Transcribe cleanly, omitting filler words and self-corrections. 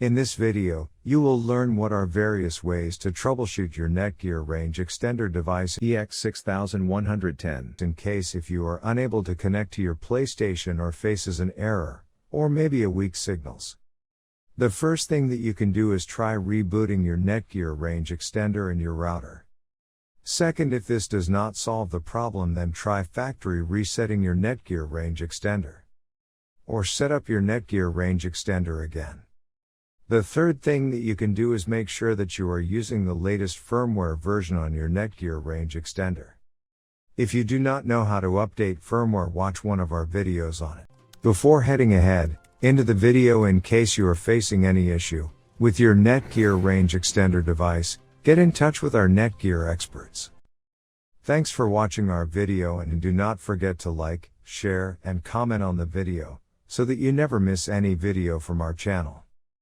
In this video, you will learn what are various ways to troubleshoot your Netgear Range Extender device EX6110 in case if you are unable to connect to your PlayStation or faces an error, or maybe a weak signals. The first thing that you can do is try rebooting your Netgear Range Extender and your router. Second, if this does not solve the problem, then try factory resetting your Netgear Range Extender. Or set up your Netgear Range Extender again. The third thing that you can do is make sure that you are using the latest firmware version on your Netgear Range Extender. If you do not know how to update firmware, watch one of our videos on it. Before heading ahead into the video, in case you are facing any issue with your Netgear Range Extender device, get in touch with our Netgear experts. Thanks for watching our video, and do not forget to like, share, and comment on the video, so that you never miss any video from our channel.